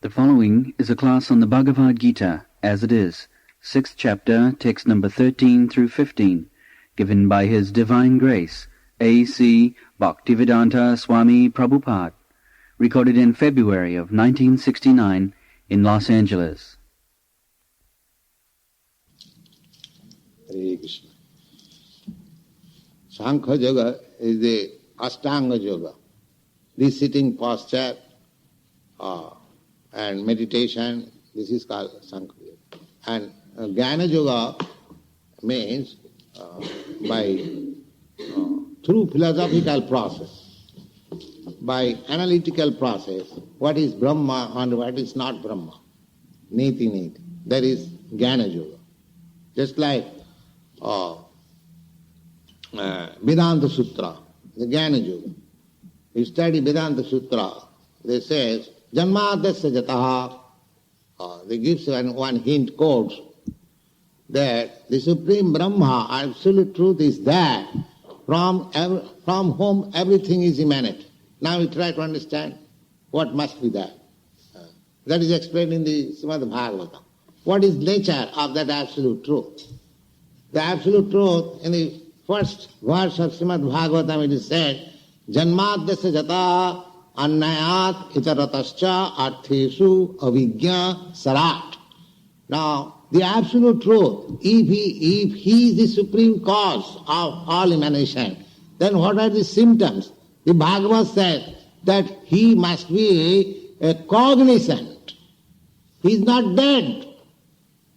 The following is a class on the Bhagavad Gita, as it is, 6th chapter, text number 13 through 15, given by His Divine Grace, A.C. Bhaktivedanta Swami Prabhupada, recorded in February of 1969 in Los Angeles. Hare Krishna. Sankhya Yoga is the Ashtanga Yoga. This sitting posture and meditation, this is called Sankhya Yoga. And Jnana Yoga means through philosophical process, by analytical process, what is Brahma and what is not Brahma. Niti Niti. That is Jnana Yoga. Just like Vedanta Sutra, the Jnana Yoga. You study Vedanta Sutra, they say, Janmadasya Jataha, they give one hint quotes that the Supreme Brahma, absolute truth is that from whom everything is emanated. Now we try to understand what must be that. That is explained in the Srimad Bhagavatam. What is nature of that absolute truth? The absolute truth, in the first verse of Srimad Bhagavatam, it is said, Janmadasya Jataha Annayat itaratascha artheshu avijñā sarat. Now, the absolute truth, if he is the supreme cause of all emanation, then what are the symptoms? The Bhagavad says that he must be a cognizant. He is not dead.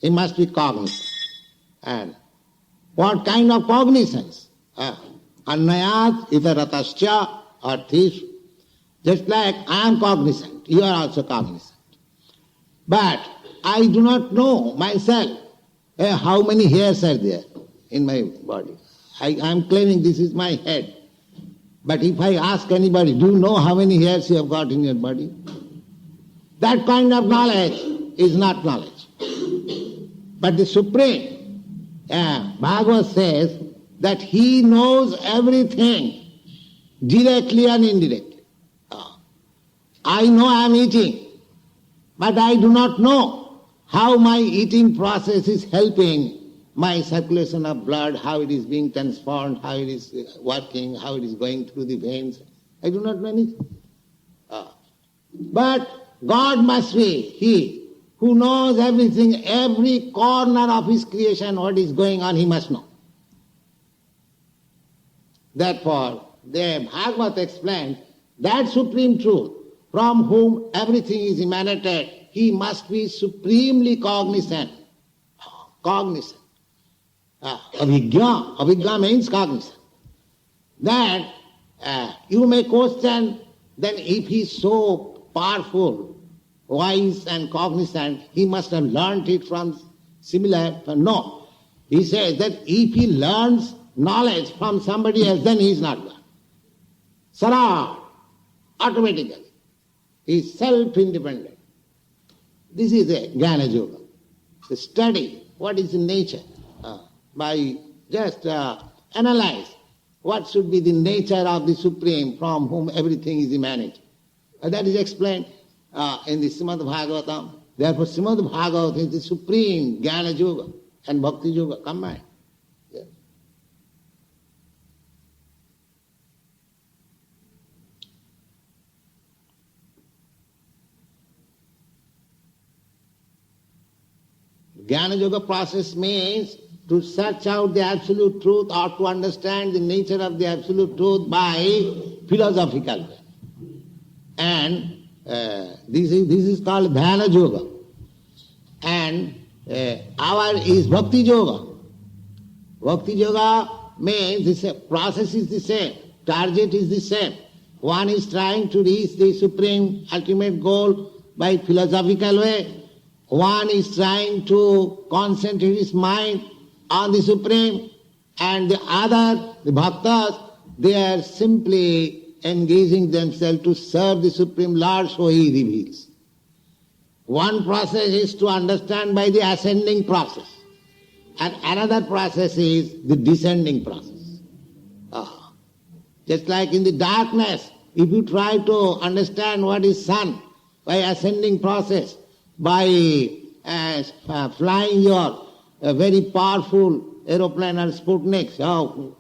He must be cognizant. And what kind of cognizance? Annayat itaratascha artheshu. Just like I am cognizant, you are also cognizant. But I do not know myself how many hairs are there in my body. I am claiming this is my head. But if I ask anybody, do you know how many hairs you have got in your body? That kind of knowledge is not knowledge. But the Supreme, Bhagavad says that he knows everything, directly and indirectly. I know I am eating, but I do not know how my eating process is helping my circulation of blood, how it is being transformed, how it is working, how it is going through the veins. I do not know anything. But God must be He who knows everything, every corner of His creation, what is going on, He must know. Therefore, the Bhagavad explains that supreme truth, from whom everything is emanated, he must be supremely cognizant. Cognizant. Avijñā. Avijñā means cognizant. That you may question, then if he is so powerful, wise and cognizant, he must have learnt it from similar. No. He says that if he learns knowledge from somebody else, then he is not learned. Sarat. Automatically. He is self-independent. This is a Jnana Yoga. The study, what is the nature, by just analyze what should be the nature of the Supreme from whom everything is emanated. That is explained in the Srimad Bhagavatam. Therefore, Srimad Bhagavatam is the supreme Jnana Yoga and Bhakti Yoga combined. Jnana Yoga process means to search out the absolute truth or to understand the nature of the absolute truth by philosophical way. And this is called Dhyana Yoga. And our is Bhakti Yoga. Bhakti Yoga means the process is the same, target is the same. One is trying to reach the supreme ultimate goal by philosophical way. One is trying to concentrate his mind on the Supreme, and the other, the bhaktas, they are simply engaging themselves to serve the Supreme Lord, so He reveals. One process is to understand by the ascending process, and another process is the descending process. Just like in the darkness, if you try to understand what is sun, by ascending process, by flying your very powerful aeroplane or Sputnik, so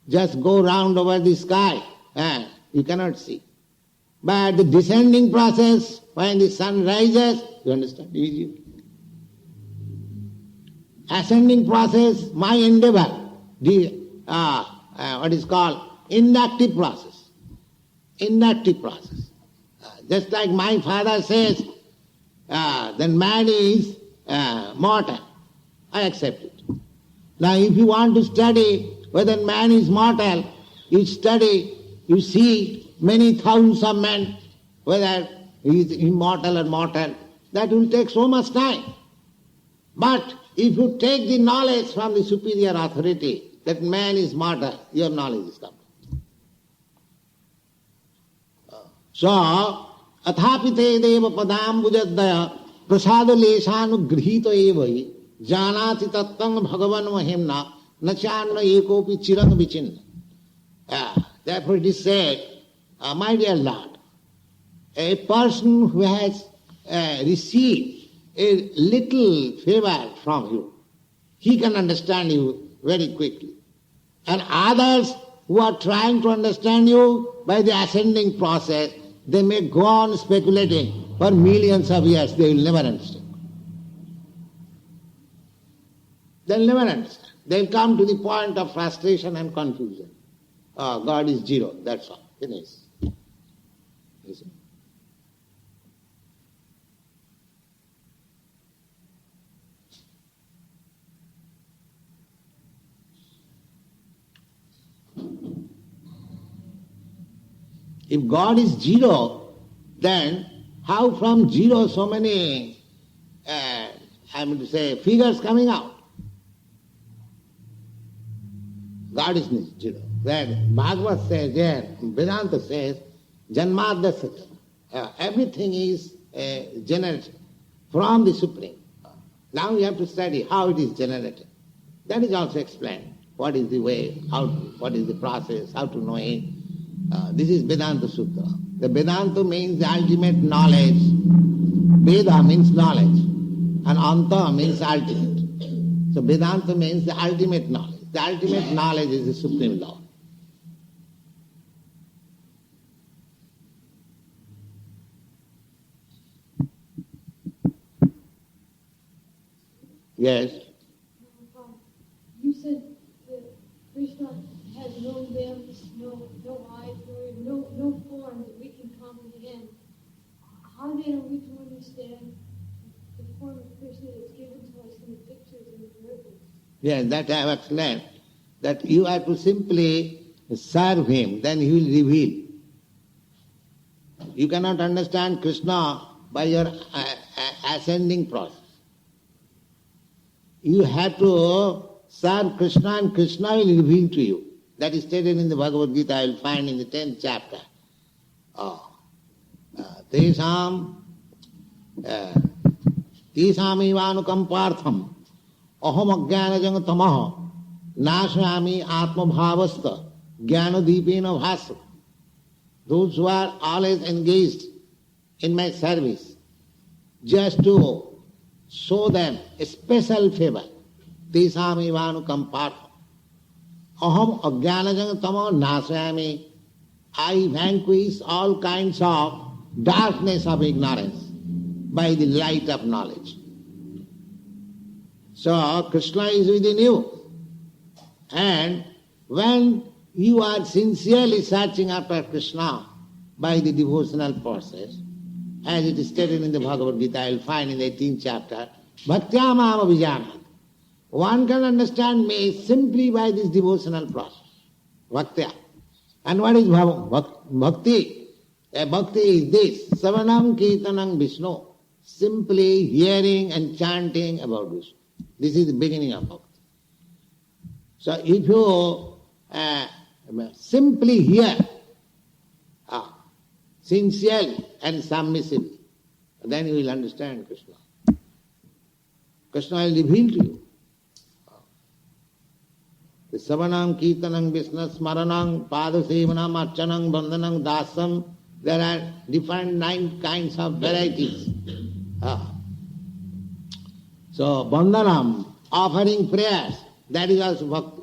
just go round over the sky, you cannot see. But the descending process, when the sun rises, you understand, easy. Ascending process, my endeavor, what is called inductive process. Inductive process. Just like my father says, then man is mortal. I accept it. Now if you want to study whether man is mortal, you study, you see many thousands of men, whether he is immortal or mortal, that will take so much time. But if you take the knowledge from the superior authority that man is mortal, your knowledge is complete. So, athapite deva padam bujadaya prasada leshanugrhito evahi janati tattam bhagavan mahimna nachanna ekopi chirang vichinna. Therefore it is said, my dear Lord, a person who has received a little favor from you, he can understand you very quickly. And others who are trying to understand you by the ascending process, they may go on speculating for millions of years, they will never understand. They will never understand. They will come to the point of frustration and confusion. Oh, God is zero, that's all. Finish. You see? If God is zero, then how from zero so many, figures coming out? God is zero. Then Bhagavad says there, Vedanta says, Janmadasya. Everything is generated from the Supreme. Now we have to study how it is generated. That is also explained. What is the way, what is the process, how to know it. This is Vedanta Sutra. The Vedanta means the ultimate knowledge. Veda means knowledge. And Anta means ultimate. So Vedanta means the ultimate knowledge. The ultimate knowledge is the Supreme Law. Yes? You said that Krishna has no limbs, no eyes, no form that we can comprehend. How then are we to understand the form of Krishna that's given to us in the pictures and the miracles? Yes, that I have explained. That you have to simply serve him, then he will reveal. You cannot understand Krishna by your ascending process. You have to serve Krishna and Krishna will reveal to you. That is stated in the Bhagavad Gita, I will find in the 10th chapter. Tesam ivanukampartham aham ajnanajang tamaha nashami atmabhavasta jnanadipena bhasa. Those who are always engaged in my service, just to show them a special favor. Tesam ivanukampartham aham ajnanajang tamaha nashami. I vanquish all kinds of darkness of ignorance by the light of knowledge. So Krishna is within you. And when you are sincerely searching after Krishna by the devotional process, as it is stated in the Bhagavad Gita, I will find in the 18th chapter, Bhaktya Mama Vijanat. One can understand me simply by this devotional process. Bhaktya. And what is bhakti? Bhakti is this, Savanam Kirtanam Vishnu, simply hearing and chanting about Vishnu. This is the beginning of bhakti. So if you simply hear, sincerely and submissively, then you will understand Krishna. Krishna will reveal to you. The Savanam Kirtanam Vishnu Smaranam Padasevanam Archanam Bandhanam Dasam. there are different 9 kinds of varieties. So, bandhanam, offering prayers, that is also bhakti.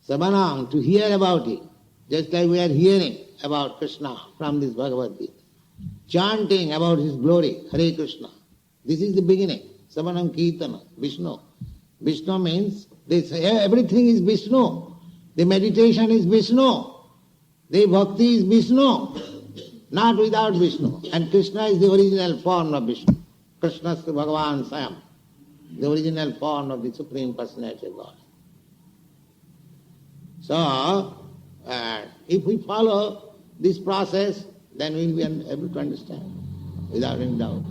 Savanam, to hear about it, just like we are hearing about Krishna from this Bhagavad Gita. Chanting about his glory, Hare Krishna. This is the beginning. Savanam Kirtana, Vishnu. Vishnu means this, everything is Vishnu. The meditation is Vishnu. The bhakti is Vishnu. Not without Vishnu. And Krishna is the original form of Vishnu. Krishna is Bhagavan Swayam, the original form of the Supreme Personality of God. So, if we follow this process, then we will be able to understand without any doubt.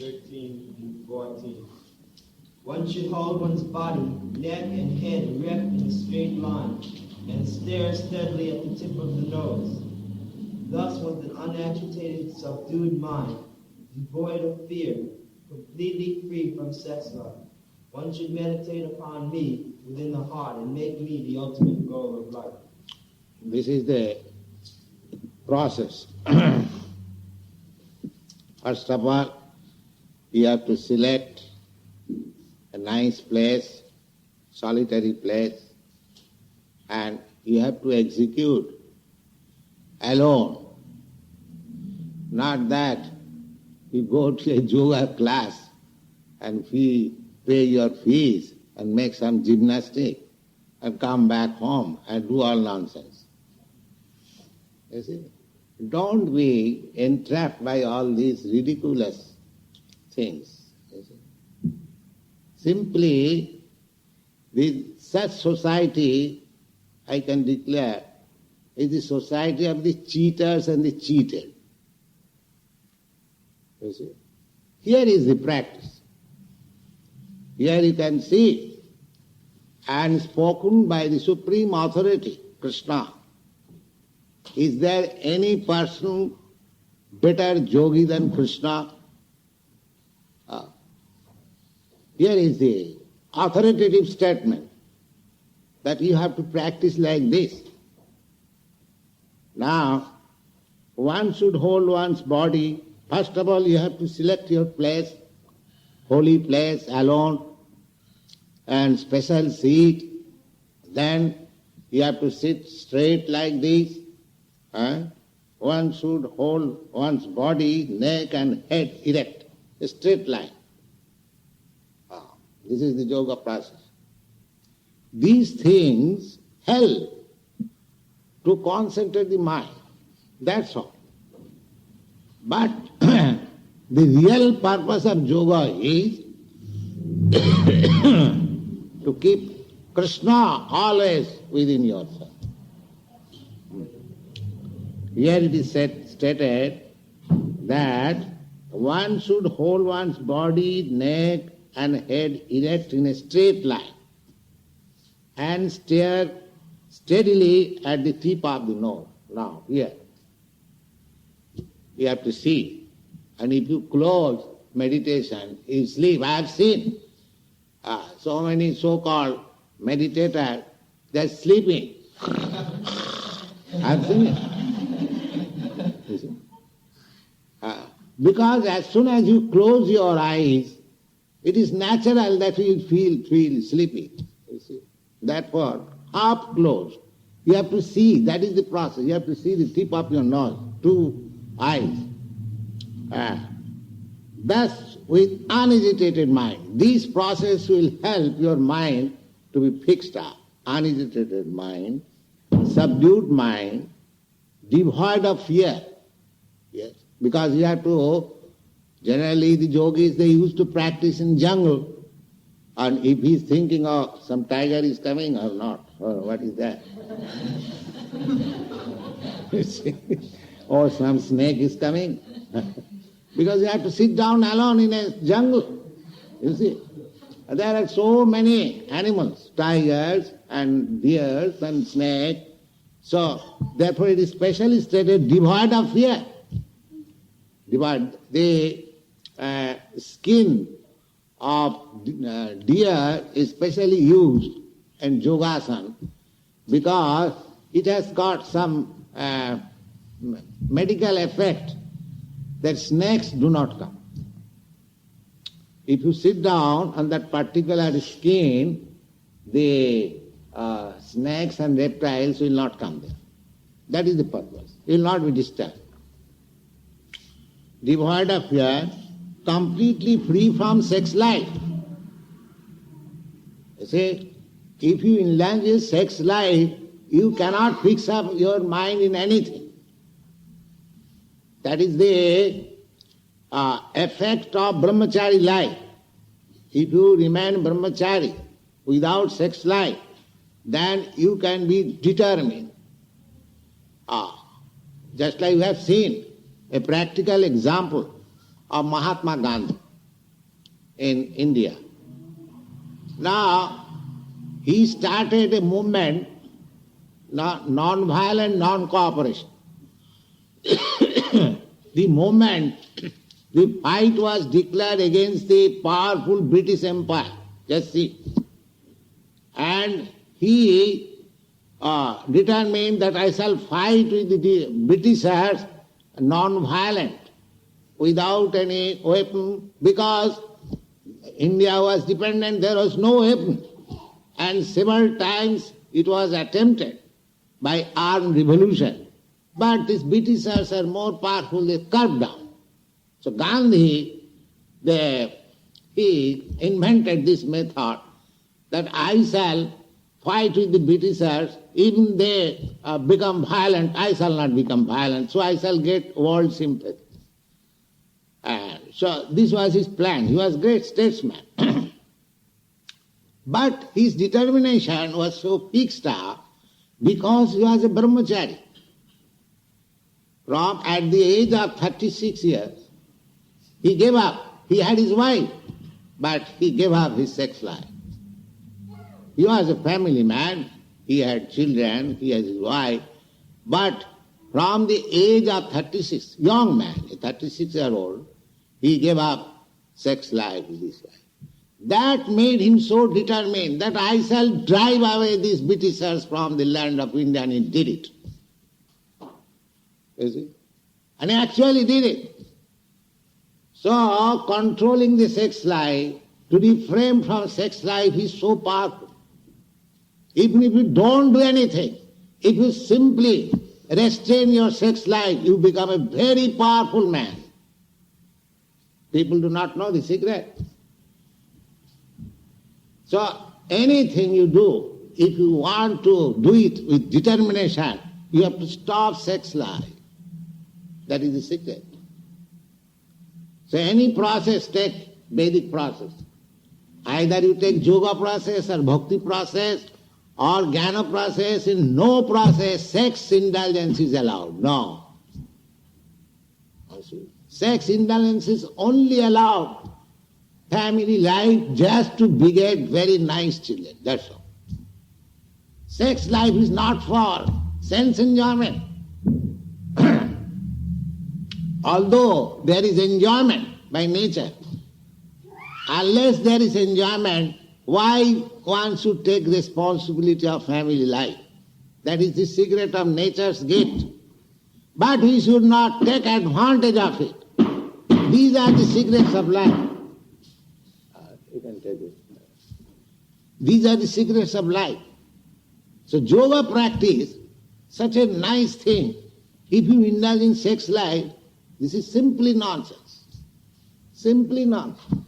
13 and 14. One should hold one's body, neck, and head erect in a straight line, and stare steadily at the tip of the nose. Thus, with an unagitated, subdued mind, devoid of fear, completely free from sex love, one should meditate upon me within the heart and make me the ultimate goal of life. This is the process. First of all, you have to select a nice place, solitary place, and you have to execute alone. Not that you go to a yoga class and pay your fees and make some gymnastic and come back home and do all nonsense. You see? Don't be entrapped by all these ridiculous things. You see? Simply, with such society, I can declare, is the society of the cheaters and the cheated. You see? Here is the practice. Here you can see, and spoken by the Supreme Authority, Krishna. Is there any person better yogi than Krishna? Here is the authoritative statement that you have to practice like this. Now, one should hold one's body. First of all, you have to select your place, holy place, alone, and special seat. Then you have to sit straight like this. One should hold one's body, neck and head erect, a straight line. This is the yoga process. These things help to concentrate the mind. That's all. But the real purpose of yoga is to keep Krishna always within yourself. Here it is stated that one should hold one's body, neck and head erect in a straight line and stare steadily at the tip of the nose. Now, here, you have to see. And if you close meditation, you sleep. I have seen so many so-called meditators, they're sleeping. I have seen it. You see? Because as soon as you close your eyes, it is natural that you feel sleepy. You see? Therefore, half closed. You have to see, that is the process. You have to see the tip of your nose, 2 eyes. Thus, with unagitated mind, this process will help your mind to be fixed up. Unagitated mind, subdued mind, devoid of fear. Yes, because you have to, generally the yogis, they used to practice in jungle. And if he's thinking, oh, some tiger is coming or not, or what is that? Or some snake is coming. Because you have to sit down alone in a jungle. You see, there are so many animals, tigers and deers and snakes. So, therefore it is specially stated, devoid of fear. The skin of deer is specially used in yogasana because it has got some medical effect that snakes do not come. If you sit down on that particular skin, the snakes and reptiles will not come there. That is the purpose. It will not be disturbed. Devoid of fear, completely free from sex life. You see, if you indulge in sex life, you cannot fix up your mind in anything. That is the effect of brahmachari life. If you remain brahmachari without sex life, then you can be determined. Just like you have seen a practical example of Mahatma Gandhi in India. Now, he started a movement, non-violent, non-cooperation. The moment the fight was declared against the powerful British Empire, just see. And he determined that I shall fight with the Britishers non-violent, without any weapon, because India was dependent, there was no weapon. And several times it was attempted by armed revolution. But these Britishers are more powerful, they cut down. So Gandhi, he invented this method that I shall fight with the Britishers, even they become violent, I shall not become violent, so I shall get world sympathy. And so this was his plan. He was a great statesman. But his determination was so fixed up because he was a brahmachari. From at the age of 36 years, he gave up. He had his wife, but he gave up his sex life. He was a family man, he had children, he had his wife, but from the age of 36, young man, a 36-year-old, he gave up sex life with his wife. That made him so determined that I shall drive away these Britishers from the land of India, and he did it. You see? And he actually did it. So, controlling the sex life, to refrain from sex life is so powerful. Even if you don't do anything, if you simply restrain your sex life, you become a very powerful man. People do not know the secret. So, anything you do, if you want to do it with determination, you have to stop sex life. That is the secret. So any process, take Vedic process. Either you take yoga process or bhakti process or jnana process, in no process sex indulgence is allowed. No. Sex indulgence is only allowed family life just to beget very nice children. That's all. Sex life is not for sense enjoyment. Although there is enjoyment by nature, unless there is enjoyment, why one should take responsibility of family life? That is the secret of nature's gift. But we should not take advantage of it. These are the secrets of life. You can take it. These are the secrets of life. So yoga practice, such a nice thing. If you indulge in sex life, this is simply nonsense. Simply nonsense.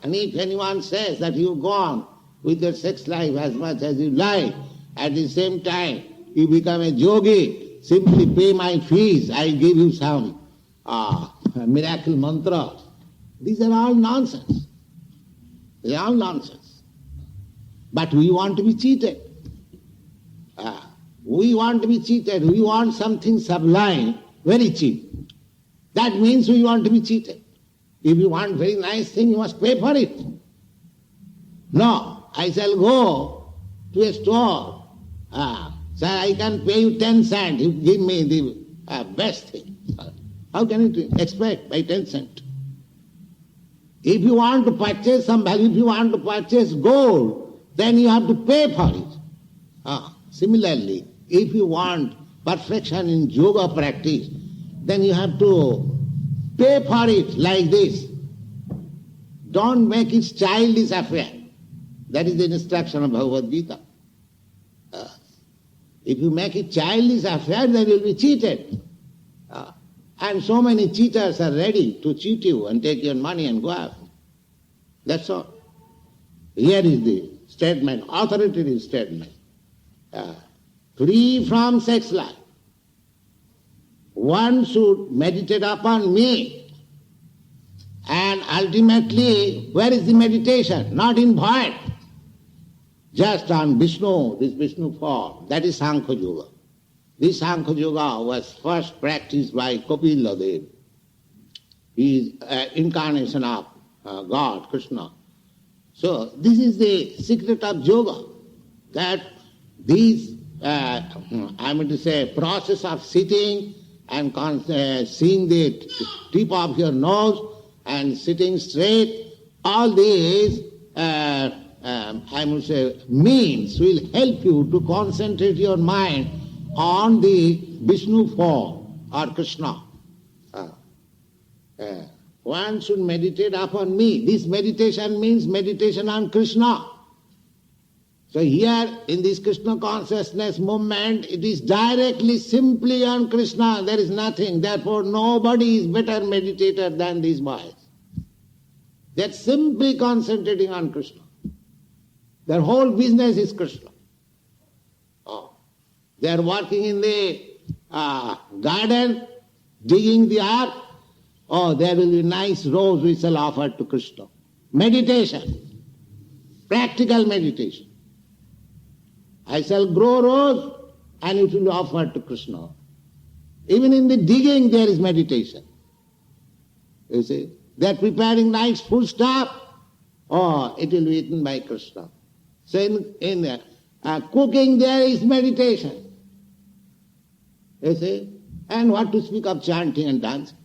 And if anyone says that you go on with your sex life as much as you like, at the same time you become a yogi, simply pay my fees, I give you some miracle mantra. These are all nonsense. They are all nonsense. But we want to be cheated. We want to be cheated. We want something sublime, very cheap. That means we want to be cheated. If you want very nice thing, you must pay for it. No, I shall go to a store. Sir, I can pay you 10 cents. You give me the best thing. How can you expect by 10 cents? If you want to purchase some value, if you want to purchase gold, then you have to pay for it. Similarly, if you want perfection in yoga practice, then you have to pay for it like this. Don't make it childish affair. That is the instruction of Bhagavad Gita. If you make it childish affair, then you will be cheated. And so many cheaters are ready to cheat you and take your money and go out. That's all. Here is the statement, authoritative statement. Free from sex life. One should meditate upon me. And ultimately, where is the meditation? Not in void. Just on Vishnu, this Vishnu form. That is Sankhya Yoga. This Sankhya Yoga was first practiced by Kapila Dev. He is an incarnation of God, Krishna. So this is the secret of yoga, that these, process of sitting and seeing the tip of your nose and sitting straight, all these, means will help you to concentrate your mind on the Vishnu form or Krishna. One should meditate upon me. This meditation means meditation on Krishna. So here in this Krishna consciousness movement, it is directly, simply on Krishna. There is nothing. Therefore, nobody is better meditator than these boys. They are simply concentrating on Krishna. Their whole business is Krishna. They are working in the garden, digging the earth. There will be nice rose we shall offer to Krishna. Meditation. Practical meditation. I shall grow rose and it will be offered to Krishna. Even in the digging there is meditation. You see? They are preparing nice food stuff. It will be eaten by Krishna. So in cooking there is meditation. You see? And what to speak of chanting and dancing.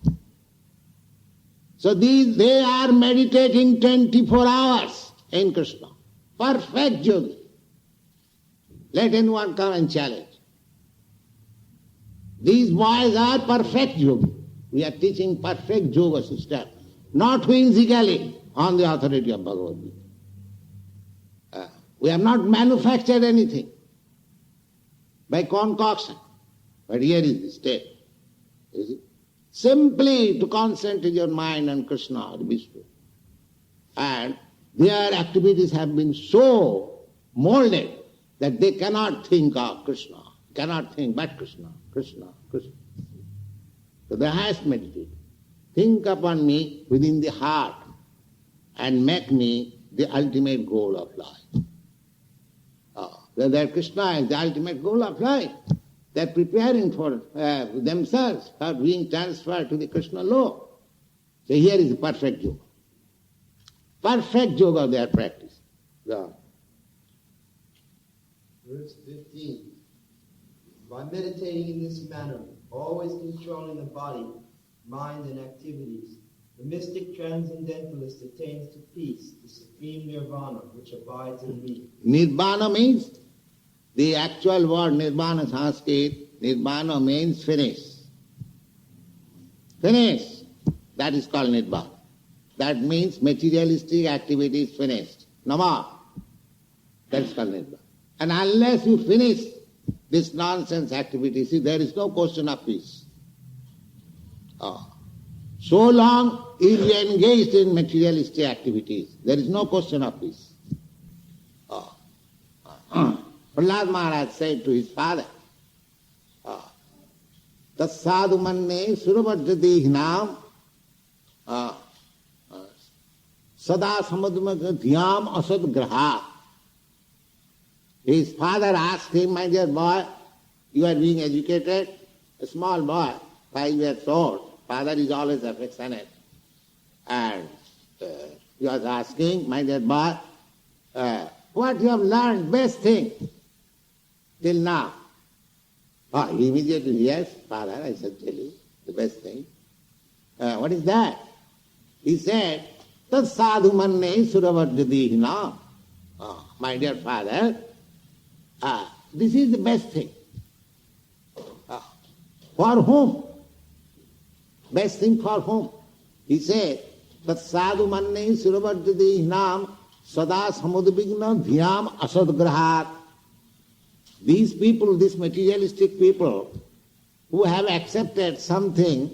So they are meditating 24 hours in Krishna. Perfect yogi. Let anyone come and challenge. These boys are perfect yogi. We are teaching perfect yoga system, not whimsically on the authority of Bhagavad Gita. We have not manufactured anything by concoction. But here is the step. You see? Simply to concentrate your mind on Krishna or Vishnu. And their activities have been so molded that they cannot think of Krishna, cannot think but Krishna, Krishna, Krishna. So they have to meditate. Think upon me within the heart and make me the ultimate goal of life. That Krishna is the ultimate goal of life. They are preparing for themselves for being transferred to the Krishna law. So here is the perfect yoga. Perfect yoga they are practicing. Verse 15. By meditating in this manner, always controlling the body, mind, and activities, the mystic transcendentalist attains to peace, the supreme nirvana, which abides in me. Nirvana means, the actual word nirvana Sanskrit, nirvana means finish. Finish. That is called nirvana. That means materialistic activity is finished. No more. That is called nirvana. And unless you finish this nonsense activity, see, there is no question of peace. So long you are engaged in materialistic activities, there is no question of peace. Prahlad Maharaj said to his father, Tas sadhu manne suravajjadehinam sada samadhyam asad graha. His father asked him, my dear boy, you are being educated, a small boy, 5 years old, father is always affectionate. And he was asking, my dear boy, what you have learned, best thing till now? He immediately, yes, father, I shall tell you the best thing. What is that? He said, Tat sadhu manne suravajjadihina. My dear father, this is the best thing. For whom? Best thing for whom? He said, Tat sadhu manne sirabhajjati hinam sada samudvigna dhyam asadgrahat. These people, these materialistic people, who have accepted something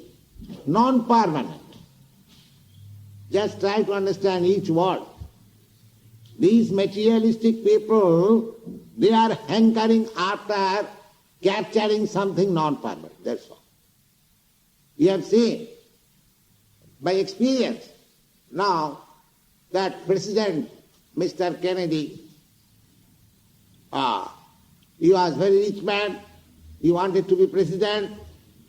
non-permanent. Just try to understand each word. These materialistic people, they are hankering after capturing something non-permanent, that's all. You have seen, by experience, now that President Mr. Kennedy, he was a very rich man, he wanted to be president,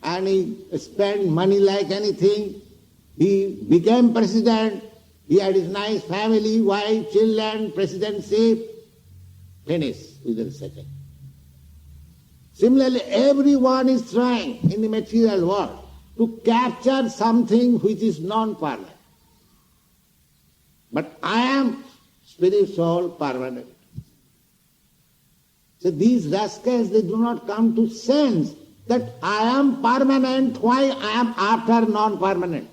and he spent money like anything. He became president, he had his nice family, wife, children, presidency, finished within a second. Similarly, everyone is trying in the material world to capture something which is non-permanent. But I am spirit, soul, permanent. So these rascals, they do not come to sense that I am permanent, why I am after non-permanent.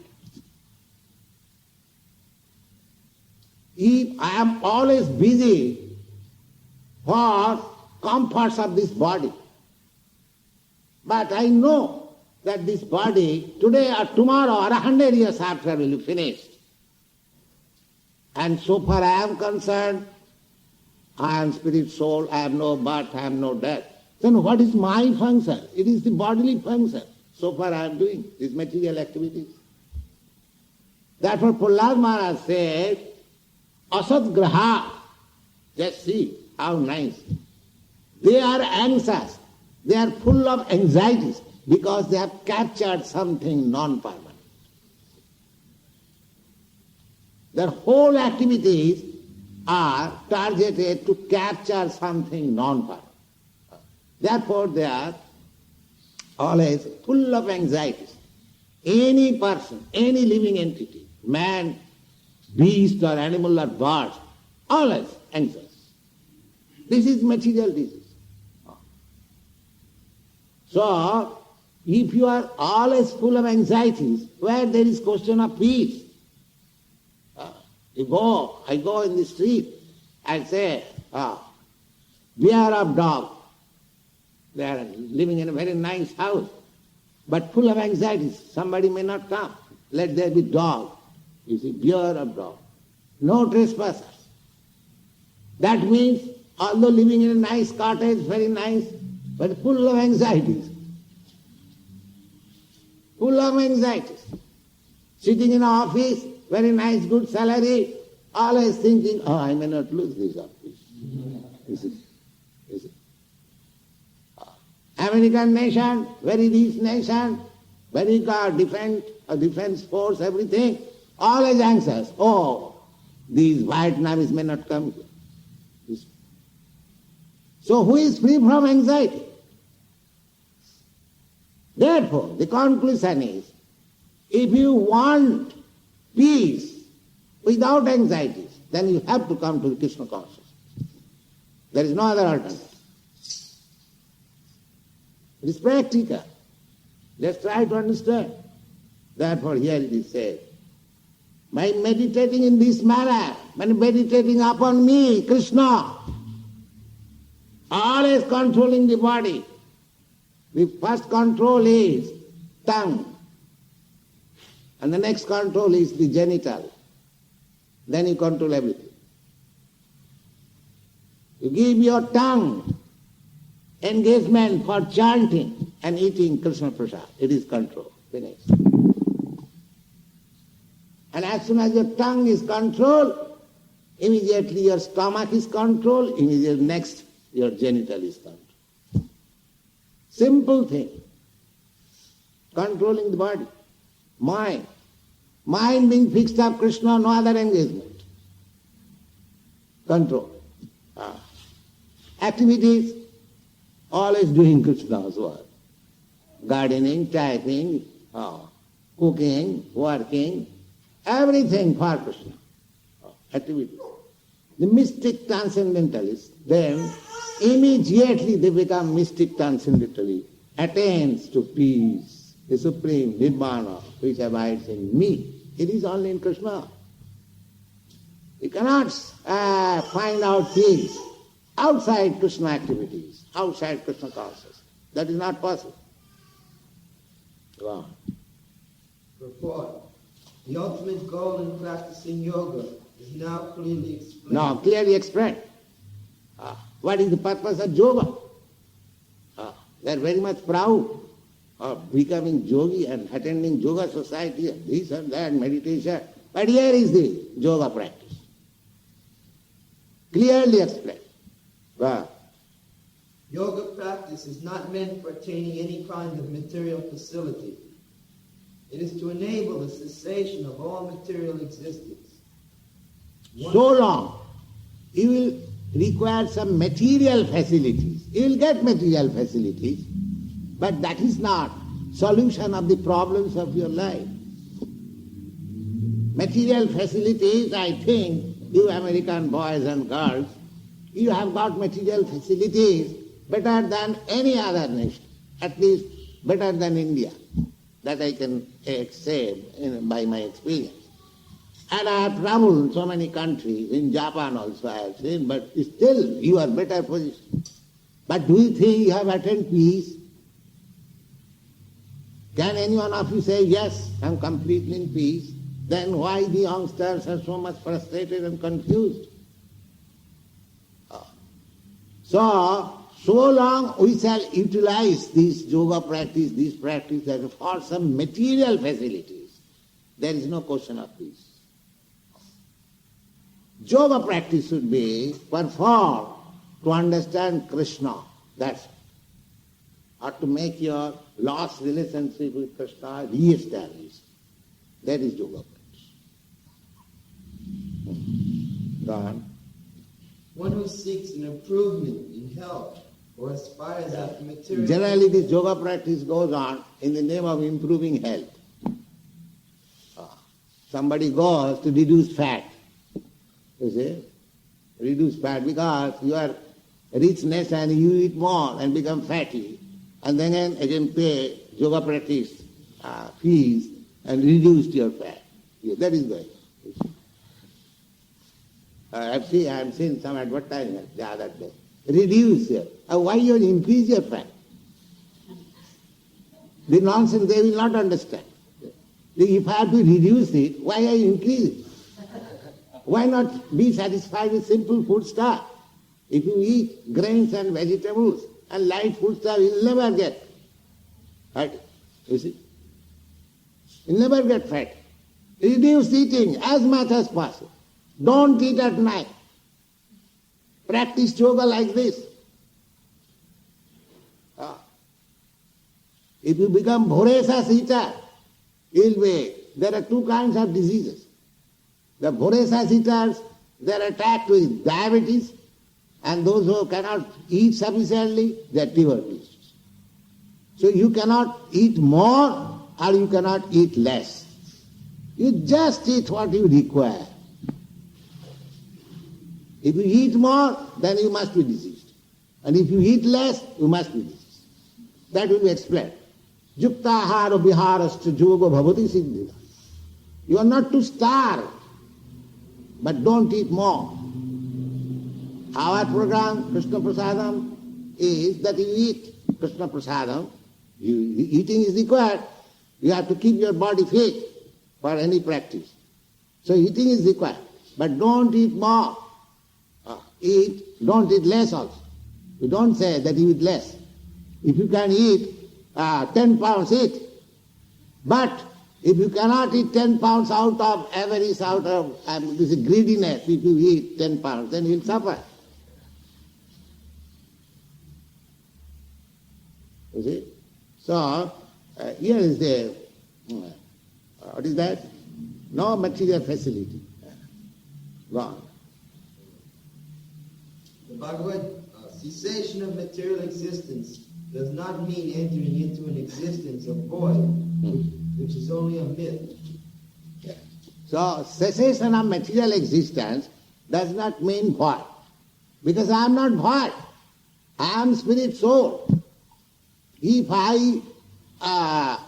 If I am always busy for comforts of this body, but I know that this body today or tomorrow or 100 years after will be finished. And so far I am concerned, I am spirit, soul, I have no birth, I have no death. Then what is my function? It is the bodily function. So far I am doing these material activities. Therefore Prahlad Maharaj said, Asad Graha, just see how nice. They are anxious, they are full of anxieties because they have captured something non-permanent. Their whole activities are targeted to capture something non-permanent. Therefore they are always full of anxieties. Any person, any living entity, man, beast or animal or bird, always anxious. This is material disease. So, if you are always full of anxieties, where there is question of peace, I go in the street and say, beware of dog. They are living in a very nice house, but full of anxieties. Somebody may not come. Let there be dog. You see, beware of dog. No trespassers. That means, although living in a nice cottage, very nice, but full of anxieties. Full of anxieties. Sitting in an office, very nice, good salary, always thinking, I may not lose this office. You see? American nation, very rich nation, very good defense force, everything, always anxious. These Vietnamese may not come here. So who is free from anxiety? Therefore, the conclusion is, if you want peace without anxieties, then you have to come to the Krishna consciousness. There is no other alternative. It is practical. Let's try to understand. Therefore, here it is said, by meditating in this manner, by meditating upon me, Krishna, always controlling the body. The first control is tongue, and the next control is the genital. Then you control everything. You give your tongue engagement for chanting and eating Krishna Prasad. It is control. Finished. And as soon as your tongue is controlled, immediately your stomach is controlled, immediately next your genital is controlled. Simple thing. Controlling the body. Mind. Mind being fixed up Krishna, no other engagement. Control. Activities, always doing Krishna's work. Gardening, typing, cooking, working, everything for Krishna. Activities. The mystic transcendentalists, them, immediately they become mystic transcendently, attains to peace, the supreme nirvana which abides in me. It is only in Krishna. You cannot find out things outside Krishna activities, outside Krishna consciousness. That is not possible. Go on. Report. The ultimate goal in practicing yoga is now clearly explained. Now clearly explained. What is the purpose of yoga? They are very much proud of becoming yogi and attending yoga society and this and that, meditation. But here is the yoga practice. Clearly explained. Yoga practice is not meant for attaining any kind of material facility. It is to enable the cessation of all material existence. So long, you will require some material facilities. You will get material facilities, but that is not solution of the problems of your life. Material facilities, I think, you American boys and girls, you have got material facilities better than any other nation, at least better than India. That I can say by my experience. And I have traveled so many countries, in Japan also I have seen, but still you are better positioned. But do you think you have attained peace? Can any one of you say, yes, I am completely in peace? Then why the youngsters are so much frustrated and confused? So long we shall utilize this yoga practice, this practice for some material facilities, there is no question of peace. Yoga practice should be performed to understand Krishna, that's or to make your lost relationship with Krishna re-established. That is yoga practice. Go on. One who seeks an improvement in health or aspires after material... Generally this yoga practice goes on in the name of improving health. Somebody goes to reduce fat. You see? Reduce fat because you are richness and you eat more and become fatty. And then again pay yoga practice fees and reduce your fat. That is going. I have seen some advertisement the other day. Reduce your... why you increase your fat? The nonsense they will not understand. If I have to reduce it, why I increase it? Why not be satisfied with simple food stuff? If you eat grains and vegetables and light food stuff, you'll never get fat. You see? You'll never get fat. Reduce eating as much as possible. Don't eat at night. Practice yoga like this. If you become voracious eater, there are two kinds of diseases. The voracious eaters, they are attacked with diabetes, and those who cannot eat sufficiently, they are liver diseases. So you cannot eat more or you cannot eat less. You just eat what you require. If you eat more, then you must be diseased. And if you eat less, you must be diseased. That will be explained. Yuktahara viharascha yoga bhavati siddhita. You are not to starve, but don't eat more. Our program, Krishna Prasadam, is that you eat Krishna Prasadam. Eating is required. You have to keep your body fit for any practice. So eating is required. But don't eat more. Don't eat less also. You don't say that you eat less. If you can eat 10 pounds, eat. But if you cannot eat 10 pounds out of avarice, out of this greediness, if you eat 10 pounds, then you will suffer. You see? So, here is the, what is that? No material facility. Gone. The Bhagavad cessation of material existence does not mean entering into an existence of void, which is only a myth. So, cessation of material existence does not mean void. Because I am not void. I am spirit soul. If I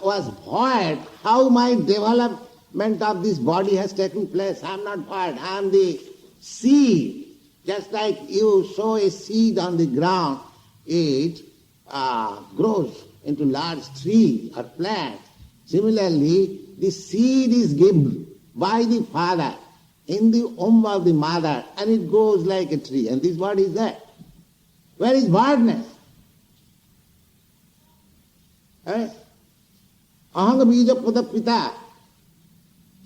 was void, how my development of this body has taken place? I am not void, I am the seed. Just like you sow a seed on the ground, it grows into large tree or plant. Similarly, the seed is given by the father in the womb of the mother, and it grows like a tree. And this body is there. Where is voidness? Aham bija pada pita.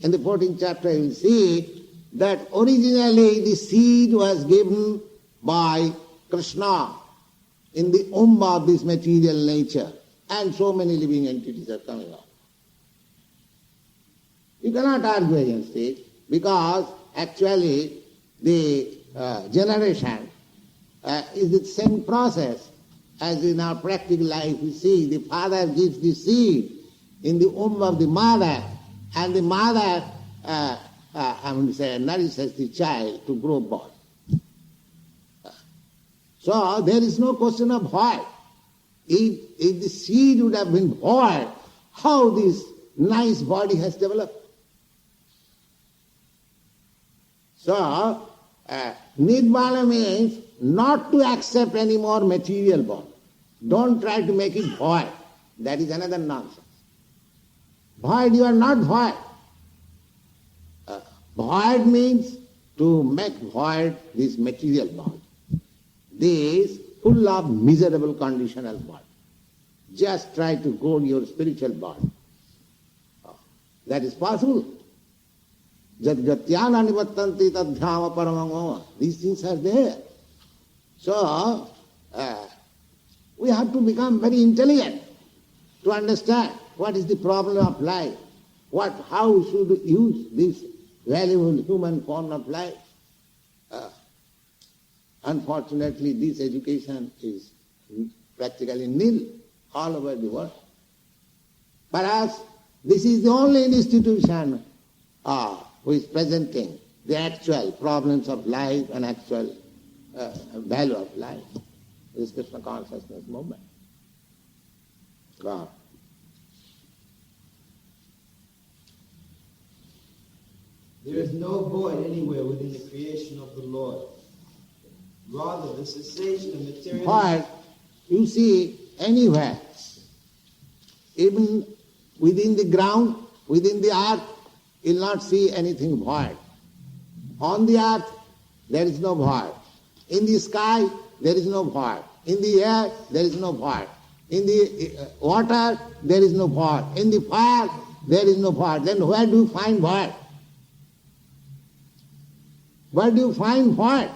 In the 14th chapter you will see that originally the seed was given by Krishna in the womb of this material nature, and so many living entities are coming out. You cannot argue against it, because actually the generation is the same process as in our practical life. We see the father gives the seed in the womb of the mother, and the mother, nourishes the child to grow boy. So there is no question of void. If the seed would have been void, how this nice body has developed? So, Nirvana means not to accept any more material body. Don't try to make it void. That is another nonsense. Void, you are not void. Void means to make void this material body. This full of miserable conditional body. Just try to grow your spiritual body. That is possible. Jadgatyana nivattanti tadhyama paramangama. These things are there. So, we have to become very intelligent to understand what is the problem of life, how should we use this valuable human form of life. Unfortunately, this education is practically nil all over the world. Perhaps this is the only institution who is presenting the actual problems of life and actual value of life. This Krishna consciousness movement. God. There is no void anywhere within the creation of the Lord. Rather, the cessation of material... Void, you see anywhere, even within the ground, within the earth, you will not see anything void. On the earth, there is no void. In the sky, there is no void. In the air, there is no void. In the water, there is no void. In the fire, there is no void. Then where do you find void? Where do you find void?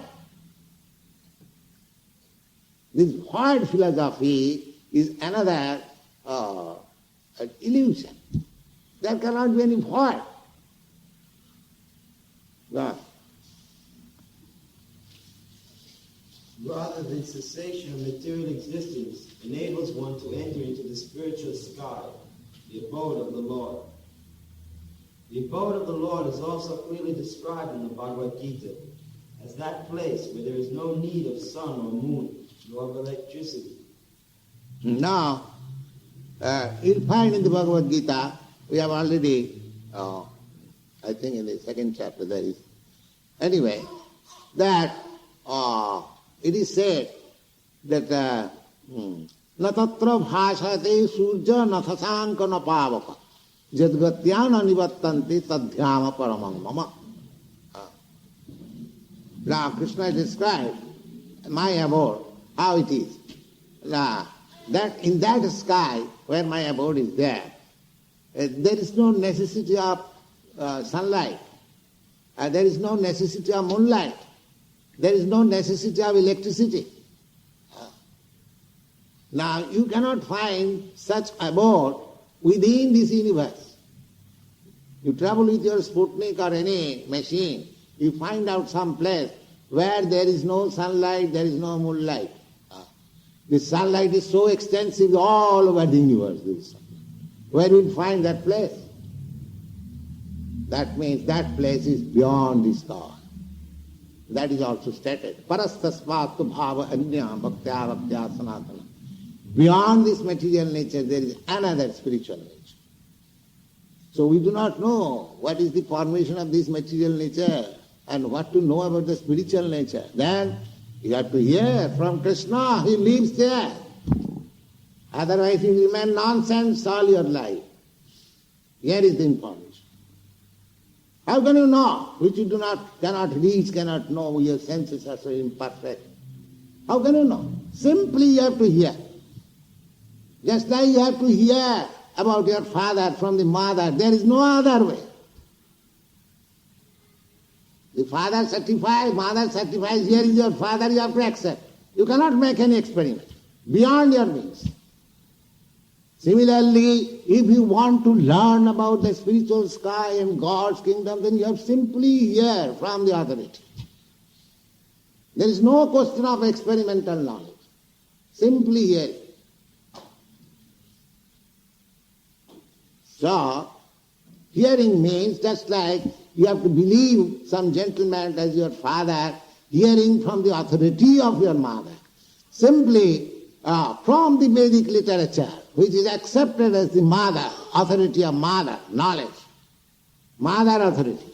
This void philosophy is another illusion. There cannot be any void. God. Rather than cessation of material existence enables one to enter into the spiritual sky, the abode of the Lord. The abode of the Lord is also clearly described in the Bhagavad Gita as that place where there is no need of sun or moon, nor of electricity. Now, you'll find in the Bhagavad Gita, we have already, I think in the second chapter there is, anyway, that it is said that na tatra bhashate surja na thasanka na pavaka jadgatyana nivattanti tadhyama paramang mama. Now Krishna described my abode, how it is. Now, that in that sky where my abode is there is no necessity of sunlight, there is no necessity of moonlight, there is no necessity of electricity. Now you cannot find such abode within this universe. You travel with your Sputnik or any machine, you find out some place where there is no sunlight, there is no moonlight. The sunlight is so extensive all over the universe. Where will you find that place? That means that place is beyond the sky. That is also stated. Parastasvatu bhava anya bhaktya bhaktya sanatana. Beyond this material nature, there is another spiritual nature. So we do not know what is the formation of this material nature and what to know about the spiritual nature. Then you have to hear from Krishna, he lives there. Otherwise you remain nonsense all your life. Here is the information. How can you know which you cannot reach, cannot know, your senses are so imperfect? How can you know? Simply you have to hear. Just like you have to hear about your father from the mother, there is no other way. The father certifies, mother certifies, here is your father, you have to accept. You cannot make any experiment beyond your means. Similarly, if you want to learn about the spiritual sky and God's kingdom, then you have simply hear from the authority. There is no question of experimental knowledge. Simply hear. So, hearing means just like you have to believe some gentleman as your father, hearing from the authority of your mother. Simply from the Vedic literature, which is accepted as the mother, authority of mother, knowledge. Mother authority.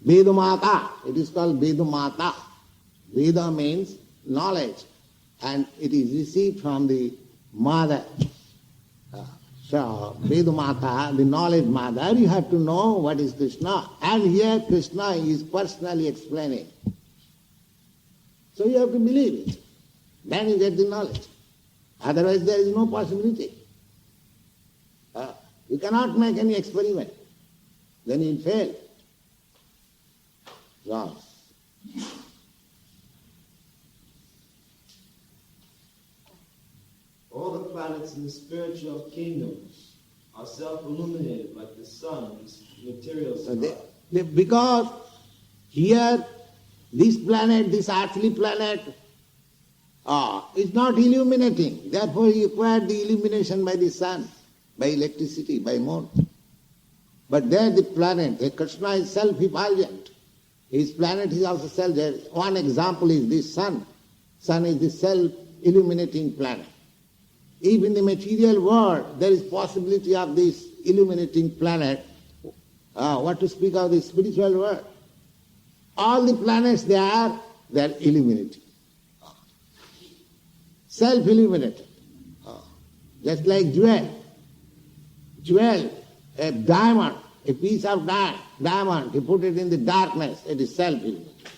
Vedamata, it is called Vedamata. Veda means knowledge, and it is received from the mother. So, Vedamata, the knowledge mother, you have to know what is Krishna. And here Krishna is personally explaining. So you have to believe it. Then you get the knowledge. Otherwise there is no possibility. You cannot make any experiment. Then you will fail. So, all the planets in the spiritual kingdom are self-illuminated like the sun, this material sky. Because here, this planet, this earthly planet, is not illuminating. Therefore he acquired the illumination by the sun, by electricity, by moon. But there the planet, the Krishna is self-effulgent. His planet is also self. One example is this sun. Sun is the self-illuminating planet. If in the material world there is possibility of this illuminating planet, what to speak of the spiritual world? All the planets they are illuminating. Self-illuminated. Just like jewel. Jewel, a diamond, a piece of diamond, you put it in the darkness, it is self-illuminated.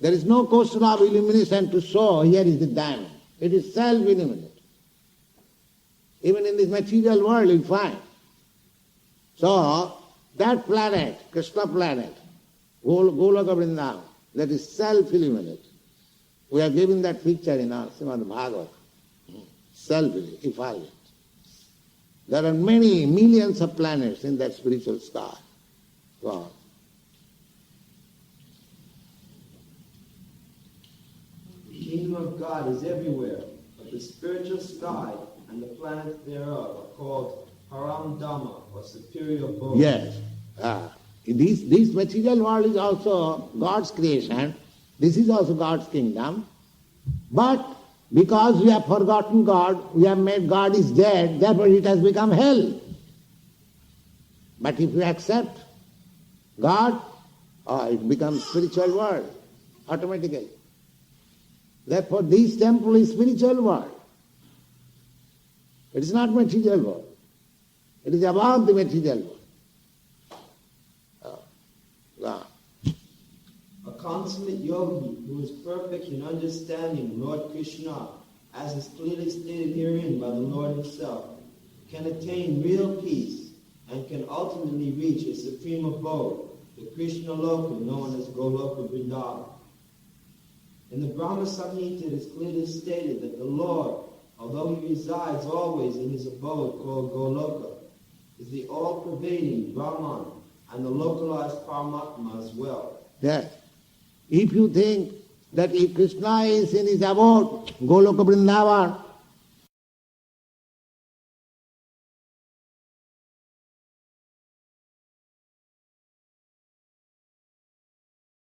There is no question of illumination to show, here is the diamond. It is self-illuminated. Even in this material world you find. So, that planet, Krishna planet, Goloka Vrindavan, that is self-illuminated. We have given that picture in our Srimad Bhagavad. Self-effulgent. There are many millions of planets in that spiritual sky. Wow. The kingdom of God is everywhere, but the spiritual sky and the planets thereof are called Param Dhamma, or superior abode. Yes. This material world is also God's creation. This is also God's kingdom. But because we have forgotten God, we have made God is dead, therefore it has become hell. But if you accept God, it becomes spiritual world automatically. Therefore this temple is spiritual world. It is not material world. It is above the material world. A consummate yogi who is perfect in understanding Lord Krishna, as is clearly stated herein by the Lord himself, can attain real peace and can ultimately reach a supreme abode, the Krishna Loka known as Goloka Vrindavan. In the Brahma Samhita it is clearly stated that the Lord, although he resides always in his abode called Goloka, is the all-pervading Brahman and the localized Paramatma as well. Yes. If you think that if Krishna is in his abode, Goloka Vrindavan,